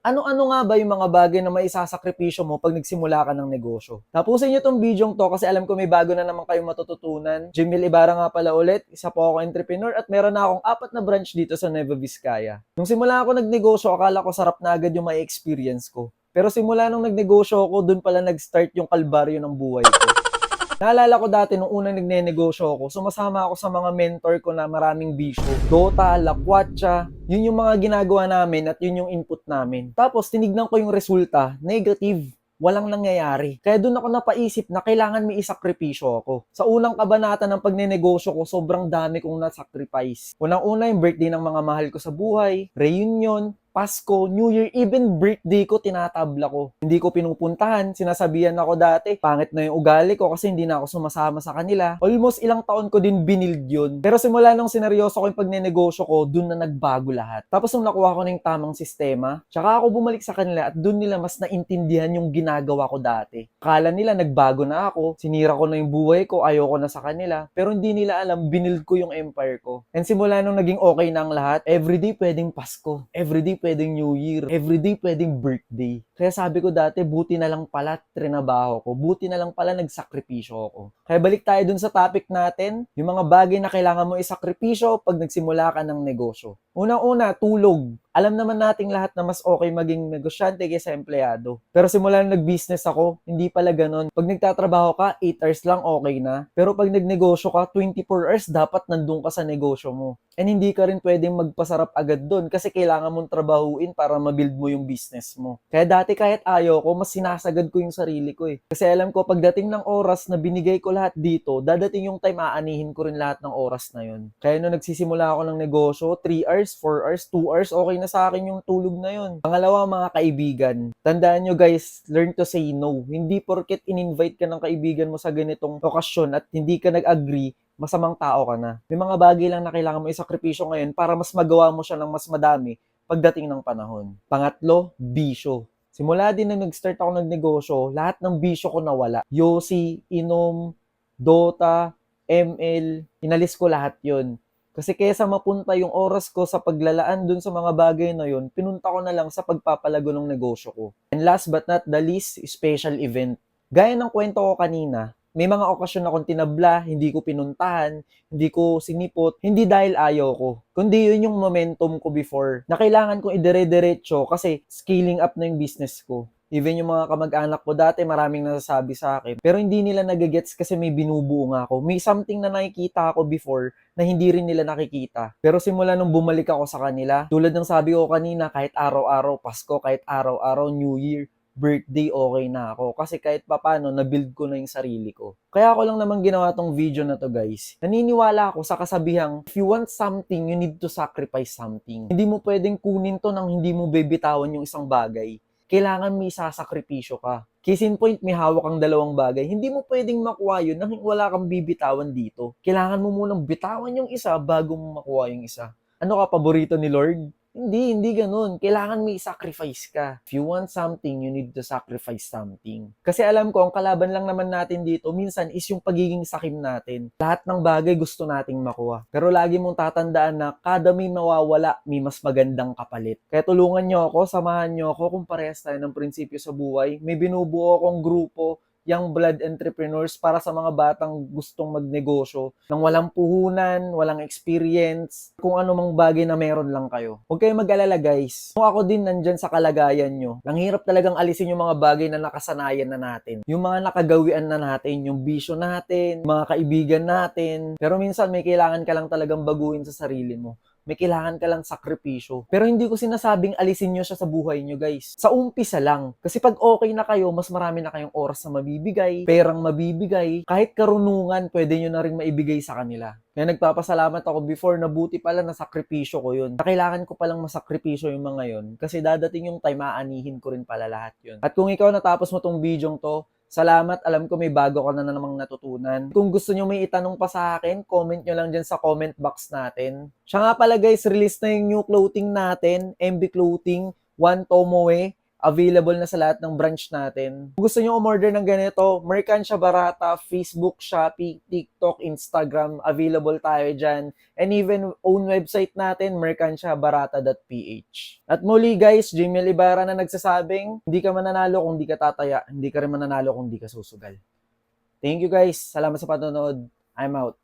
Ano-ano nga ba yung mga bagay na maisasakripisyo mo pag nagsimula ka ng negosyo? Tapusin niyo tong video to kasi alam ko may bago na naman kayong matututunan. Jimil Ibarra nga pala ulit, isa po ako entrepreneur at meron na akong 4 na branch dito sa Nueva Vizcaya. Nung simula ako nagnegosyo, akala ko sarap na agad yung may experience ko. Pero simula nung nagnegosyo ako, dun pala nag-start yung kalbaryo ng buhay ko. Naalala ko dati nung unang nagnenegosyo ako, sumasama ako sa mga mentor ko na maraming bisyo. Dota, Lakwatsa, yun yung mga ginagawa namin at yun yung input namin. Tapos tinignan ko yung resulta, negative. Walang nangyayari. Kaya doon ako napaisip na kailangan may isakripisyo ako. Sa unang kabanata ng pagnenegosyo ko, sobrang dami kong nasacrifice. Unang-una yung birthday ng mga mahal ko sa buhay, reunion, Pasko, New Year, even birthday ko, tinatabla ko. Hindi ko pinupuntahan, sinasabihan ako dati, pangit na yung ugali ko kasi hindi na ako sumasama sa kanila. Almost ilang taon ko din binild yun. Pero simula nung sineryoso ko yung pagnenegosyo ko, dun na nagbago lahat. Tapos nung nakuha ko na yung tamang sistema, tsaka ako bumalik sa kanila at dun nila mas naintindihan yung ginagawa ko dati. Akala nila nagbago na ako, sinira ko na yung buhay ko, ayoko na sa kanila. Pero hindi nila alam, binild ko yung empire ko. And simula nung naging okay na ang lahat, everyday pwedeng Pasko, everyday pwedeng New Year, everyday pwedeng birthday. Kaya sabi ko dati, buti na lang pala trinabaho ko, buti na lang pala nagsakripisyo ako. Kaya balik tayo dun sa topic natin, yung mga bagay na kailangan mo isakripisyo pag nagsimula ka ng negosyo. Unang-una, tulog. Alam naman nating lahat na mas okay maging negosyante kaysa empleyado. Pero simula nung nag-business ako, hindi pala ganun. Pag nagtatrabaho ka, 8 hours lang okay na. Pero pag nagnegosyo ka, 24 hours dapat nandun ka sa negosyo mo. And hindi ka rin pwedeng magpasarap agad doon kasi kailangan mong trabahuin para ma-build mo yung business mo. Kaya dati kahit ayaw ko, mas sinasagad ko yung sarili ko eh. Kasi alam ko, pagdating ng oras na binigay ko lahat dito, dadating yung time aanihin ko rin lahat ng oras na yun. Kaya nung nagsisimula ako ng negosyo, 3 hours, 4 hours, 2 hours, okay na sa akin yung tulog na yun. Pangalawa, mga kaibigan. Tandaan nyo guys, learn to say no. Hindi porket in-invite ka ng kaibigan mo sa ganitong okasyon at hindi ka nag-agree, masamang tao ka na. May mga bagay lang na kailangan mo isakripisyo ngayon para mas magawa mo siya ng mas madami pagdating ng panahon. Pangatlo, bisyo. Simula din na nag-start ako nagnegosyo, lahat ng bisyo ko nawala. Yossi, inom, Dota, ML, inalis ko lahat yon. Kasi kesa mapunta yung oras ko sa paglalaan dun sa mga bagay na yun, pinunta ko na lang sa pagpapalago ng negosyo ko. And last but not the least, special event. Gaya ng kwento ko kanina, may mga okasyon akong tinabla, hindi ko pinuntahan, hindi ko sinipot, hindi dahil ayaw ko. Kundi yun yung momentum ko before na kailangan kong idire-diretso kasi scaling up na yung business ko. Even yung mga kamag-anak ko dati, maraming nasasabi sa akin. Pero hindi nila nagagets kasi may binubuo nga ako. May something na nakikita ako before na hindi rin nila nakikita. Pero simula nung bumalik ako sa kanila, tulad ng sabi ko kanina, kahit araw-araw Pasko, kahit araw-araw New Year, birthday, okay na ako. Kasi kahit papano, na-build ko na yung sarili ko. Kaya ako lang naman ginawa tong video na to guys. Naniniwala ako sa kasabihang, if you want something, you need to sacrifice something. Hindi mo pwedeng kunin to nang hindi mo bebitawan yung isang bagay. Kailangan may sasakripisyo ka. Case in point, may hawak kang 2 bagay. Hindi mo pwedeng makuha yun nang wala kang bibitawan dito. Kailangan mo munang bitawan yung isa bago mo makuha yung isa. Ano ka, paborito ni Lord? Hindi ganun. Kailangan may sacrifice ka. If you want something, you need to sacrifice something. Kasi alam ko, ang kalaban lang naman natin dito, minsan is yung pagiging sakim natin. Lahat ng bagay gusto nating makuha. Pero lagi mong tatandaan na kada may mawawala, may mas magandang kapalit. Kaya tulungan nyo ako, samahan nyo ako kung parehas tayo ng prinsipyo sa buhay. May binubuo akong grupo, young blood entrepreneurs para sa mga batang gustong magnegosyo nang walang puhunan, walang experience, kung ano mang bagay na meron lang kayo. Huwag kayong mag-alala guys. Kung ako din nandyan sa kalagayan nyo, ang hirap talagang alisin yung mga bagay na nakasanayan na natin. Yung mga nakagawian na natin, yung bisyo natin, mga kaibigan natin. Pero minsan may kailangan ka lang talagang baguhin sa sarili mo. May kailangan ka lang sakripisyo. Pero hindi ko sinasabing alisin nyo siya sa buhay nyo, guys. Sa umpisa lang. Kasi pag okay na kayo, mas marami na kayong oras na mabibigay, perang mabibigay, kahit karunungan, pwede nyo na rin maibigay sa kanila. Kaya nagpapasalamat ako before na buti pala na sakripisyo ko yun. Na kailangan ko palang masakripisyo yung mga yun. Kasi dadating yung time, aanihin ko rin pala lahat yun. At kung ikaw natapos mo tong video to, salamat, alam ko may bago ka na namang natutunan. Kung gusto nyo may itanong pa sa akin, comment nyo lang dyan sa comment box natin. Siya nga pala guys, release na yung new clothing natin, MB Clothing, One Tomoe. Available na sa lahat ng branch natin. Kung gusto nyo umorder ng ganito, Mercancia Barata, Facebook, Shopee, TikTok, Instagram, available tayo dyan. And even own website natin, mercanciabarata.ph. At muli guys, Jimmy Ibarra na nagsasabing, hindi ka mananalo kung di ka tataya, hindi ka rin mananalo kung di ka susugal. Thank you guys. Salamat sa panonood. I'm out.